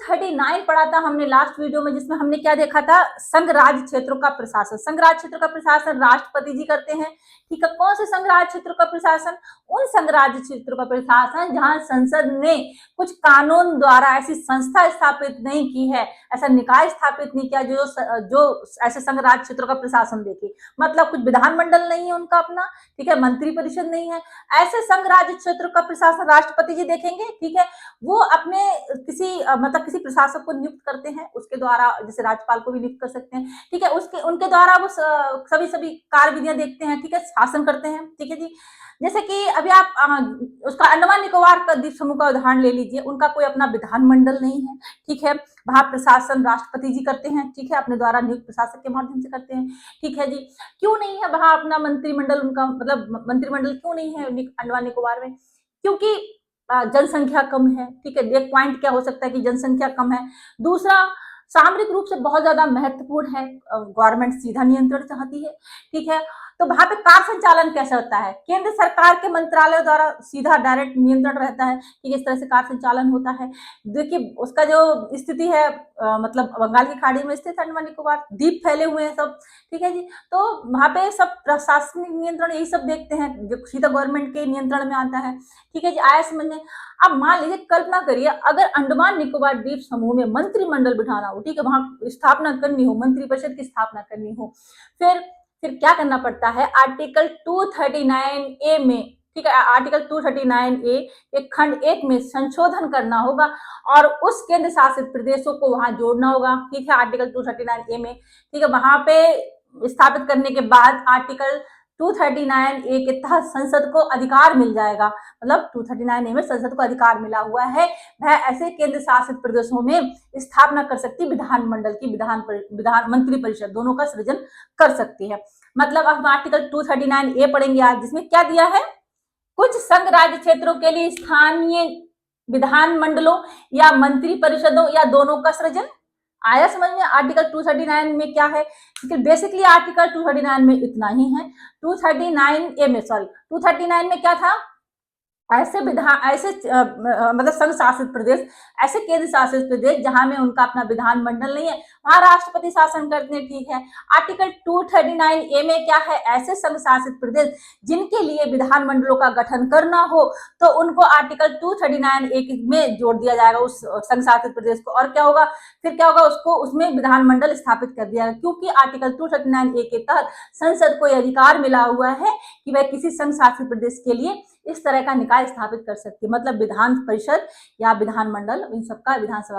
239 पढ़ा था हमने लास्ट वीडियो में, जिसमें हमने क्या देखा था, संघ राज्य क्षेत्रों का प्रशासन। संघ राज्य क्षेत्रों का प्रशासन राष्ट्रपति जी करते हैं, ठीक है। कौन से संघ राज्य क्षेत्रों का प्रशासन? उन संघ राज्य क्षेत्रों का प्रशासन जहां संसद ने कुछ कानून द्वारा ऐसी संस्था स्थापित नहीं की है, ऐसा निकाय स्थापित नहीं किया जो ऐसे संघ राज्य क्षेत्रों का प्रशासन देखे। मतलब कुछ विधानमंडल नहीं है उनका अपना, ठीक है, मंत्री परिषद नहीं है, ऐसे संघ राज्य क्षेत्र का प्रशासन राष्ट्रपति जी देखेंगे, ठीक है। वो अपने किसी प्रशासक को नियुक्त करते हैं, उसके द्वारा, जैसे राज्यपाल को भी नियुक्त कर सकते हैं, ठीक है, उनके द्वारा वो सभी कार्यविधियां देखते हैं, ठीक है, शासन करते हैं, ठीक है जी। जैसे कि अभी आप उसका अंडमान निकोबार का द्वीप समूह का उदाहरण ले लीजिए, उनका कोई अपना विधानमंडल नहीं है, ठीक है, वहां प्रशासन राष्ट्रपति जी करते हैं, ठीक है, अपने द्वारा नियुक्त प्रशासक के माध्यम से करते हैं, ठीक है जी। क्यों नहीं है वहां अपना मंत्रिमंडल, उनका मतलब मंत्रिमंडल क्यों नहीं है अंडमान निकोबार में? क्योंकि जनसंख्या कम है, ठीक है। एक पॉइंट क्या हो सकता है कि जनसंख्या कम है। दूसरा, सामरिक रूप से बहुत ज्यादा महत्वपूर्ण है, गवर्नमेंट सीधा नियंत्रण चाहती है, ठीक है। तो वहां पे कार्य संचालन कैसे होता है? केंद्र सरकार के मंत्रालय द्वारा सीधा डायरेक्ट नियंत्रण रहता है कि किस तरह से कार्य संचालन होता है। देखिए उसका जो स्थिति है, मतलब बंगाल की खाड़ी में स्थित अंडमान निकोबार द्वीप फैले हुए हैं सब, ठीक है जी। तो वहां पे सब प्रशासनिक नियंत्रण यही सब देखते हैं, जो सीधा गवर्नमेंट के नियंत्रण में आता है, ठीक है जी। आया समझ में? अब मान लीजिए, कल्पना करिए अगर अंडमान निकोबार द्वीप समूह में मंत्रिमंडल बिठाना हो, ठीक है, वहां स्थापना करनी हो, मंत्रिपरिषद की स्थापना करनी हो, फिर क्या करना पड़ता है? आर्टिकल 239A में, ठीक है, आर्टिकल 239A एक खंड 1 में संशोधन करना होगा और उस केंद्र शासित प्रदेशों को वहां जोड़ना होगा, ठीक है, आर्टिकल 239A में, ठीक है। वहां पे स्थापित करने के बाद आर्टिकल 239A के तहत संसद को अधिकार मिल जाएगा। मतलब 239A में संसद को अधिकार मिला हुआ है, वह ऐसे केंद्र शासित प्रदेशों में स्थापना कर सकती विधानमंडल की, विधान मंत्रि परिषद दोनों का सृजन कर सकती है। मतलब अब आर्टिकल 239A पढ़ेंगे आज, जिसमें क्या दिया है? कुछ संघ राज्य क्षेत्रों के लिए स्थानीय विधानमंडलों या मंत्रि परिषदों या दोनों का सृजन। आया समझ में? आर्टिकल 239 में क्या है? बेसिकली आर्टिकल 239 में इतना ही है। 239 में क्या था? ऐसे मतलब संघ शासित प्रदेश, ऐसे केंद्र शासित प्रदेश जहां में उनका अपना विधानमंडल नहीं है, वहां राष्ट्रपति शासन करते हैं, ठीक है। आर्टिकल 239A में क्या है? ऐसे संघ शासित प्रदेश जिनके लिए विधानमंडलों का गठन करना हो, तो उनको आर्टिकल 239A में जोड़ दिया जाएगा, उस संघ शासित प्रदेश को। और क्या होगा? फिर क्या होगा? उसको उसमें विधानमंडल स्थापित कर दिया, क्योंकि आर्टिकल 239A के तहत संसद को यह अधिकार मिला हुआ है कि वह किसी संघ शासित प्रदेश के लिए इस तरह का निकाय स्थापित कर सकती है। मतलब विधान परिषद या विधानमंडल, इन सबका विधानसभा